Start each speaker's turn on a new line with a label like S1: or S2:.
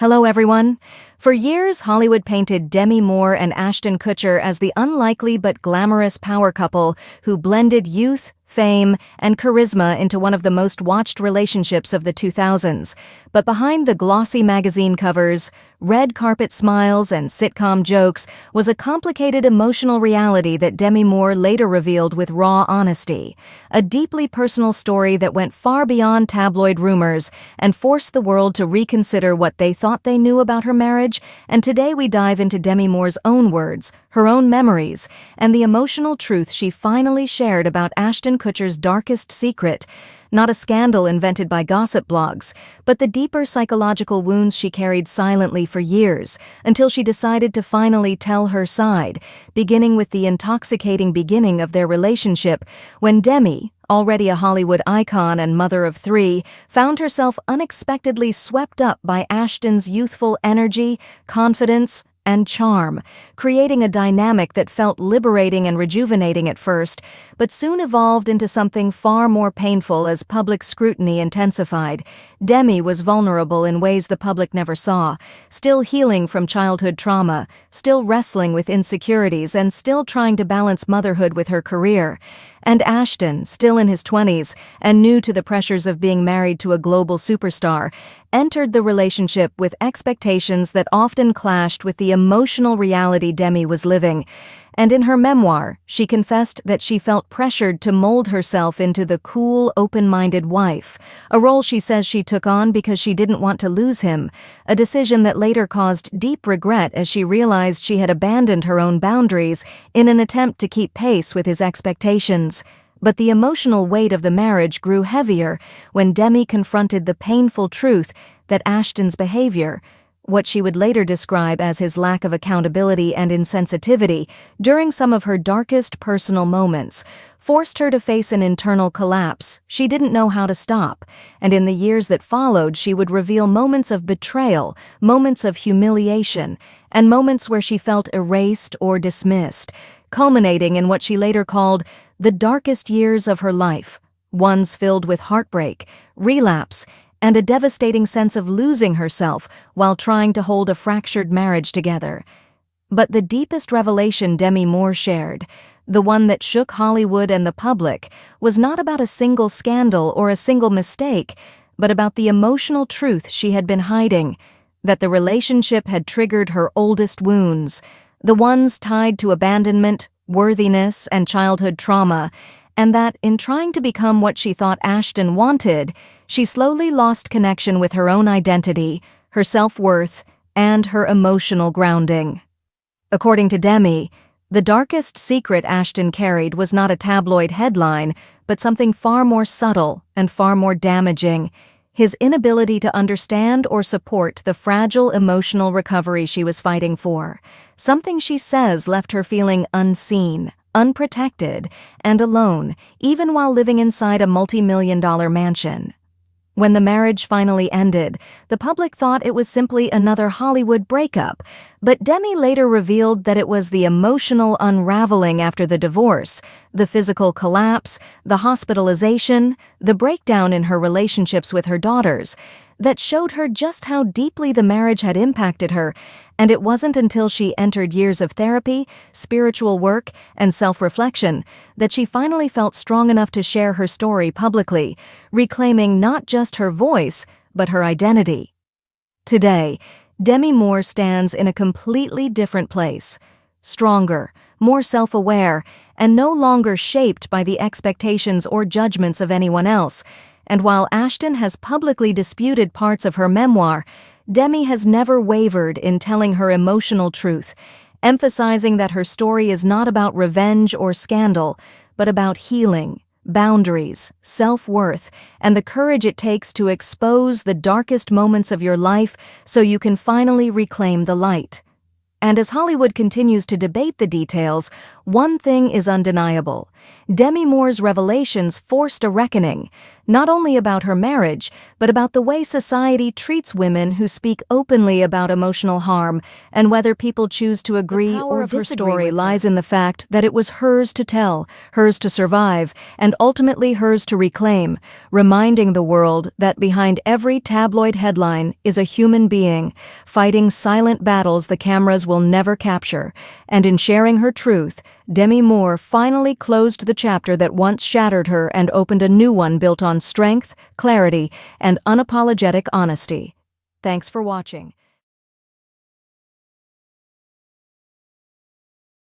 S1: Hello, everyone. For years, Hollywood painted Demi Moore and Ashton Kutcher as the unlikely but glamorous power couple who blended youth, fame, and charisma into one of the most watched relationships of the 2000s. But behind the glossy magazine covers, red carpet smiles, and sitcom jokes was a complicated emotional reality that Demi Moore later revealed with raw honesty. A deeply personal story that went far beyond tabloid rumors and forced the world to reconsider what they thought they knew about her marriage. And today we dive into Demi Moore's own words, her own memories, and the emotional truth she finally shared about Ashton Kutcher's darkest secret. Not a scandal invented by gossip blogs, but the deeper psychological wounds she carried silently for years, until she decided to finally tell her side, beginning with the intoxicating beginning of their relationship, when Demi, already a Hollywood icon and mother of three, found herself unexpectedly swept up by Ashton's youthful energy, confidence, and charm, creating a dynamic that felt liberating and rejuvenating at first, but soon evolved into something far more painful as public scrutiny intensified. Demi was vulnerable in ways the public never saw, still healing from childhood trauma, still wrestling with insecurities, and still trying to balance motherhood with her career. And Ashton, still in his 20s and new to the pressures of being married to a global superstar, entered the relationship with expectations that often clashed with the emotional reality Demi was living. And in her memoir, she confessed that she felt pressured to mold herself into the cool, open-minded wife, a role she says she took on because she didn't want to lose him, a decision that later caused deep regret as she realized she had abandoned her own boundaries in an attempt to keep pace with his expectations. But the emotional weight of the marriage grew heavier when Demi confronted the painful truth that Ashton's behavior, what she would later describe as his lack of accountability and insensitivity during some of her darkest personal moments, forced her to face an internal collapse she didn't know how to stop. And in the years that followed, she would reveal moments of betrayal, moments of humiliation, and moments where she felt erased or dismissed, culminating in what she later called the darkest years of her life, ones filled with heartbreak, relapse, and a devastating sense of losing herself while trying to hold a fractured marriage together. But the deepest revelation Demi Moore shared, the one that shook Hollywood and the public, was not about a single scandal or a single mistake, but about the emotional truth she had been hiding, that the relationship had triggered her oldest wounds, the ones tied to abandonment, worthiness, and childhood trauma, and that, in trying to become what she thought Ashton wanted, she slowly lost connection with her own identity, her self-worth, and her emotional grounding. According to Demi, the darkest secret Ashton carried was not a tabloid headline, but something far more subtle and far more damaging: his inability to understand or support the fragile emotional recovery she was fighting for, something she says left her feeling unseen, unprotected, and alone, even while living inside a multi-million-dollar mansion. When the marriage finally ended, the public thought it was simply another Hollywood breakup, but Demi later revealed that it was the emotional unraveling after the divorce, the physical collapse, the hospitalization, the breakdown in her relationships with her daughters, that showed her just how deeply the marriage had impacted her. And it wasn't until she entered years of therapy, spiritual work, and self-reflection that she finally felt strong enough to share her story publicly, reclaiming not just her voice, but her identity. Today, Demi Moore stands in a completely different place, stronger, more self-aware, and no longer shaped by the expectations or judgments of anyone else. And while Ashton has publicly disputed parts of her memoir, Demi has never wavered in telling her emotional truth, emphasizing that her story is not about revenge or scandal, but about healing, boundaries, self-worth, and the courage it takes to expose the darkest moments of your life so you can finally reclaim the light. And as Hollywood continues to debate the details, one thing is undeniable. Demi Moore's revelations forced a reckoning, not only about her marriage, but about the way society treats women who speak openly about emotional harm, and whether people choose to agree or disagree. Her story lies in the fact that it was hers to tell, hers to survive, and ultimately hers to reclaim, reminding the world that behind every tabloid headline is a human being, fighting silent battles the cameras will never capture. And in sharing her truth, Demi Moore finally closed the chapter that once shattered her and opened a new one built on strength, clarity, and unapologetic honesty. Thanks for watching.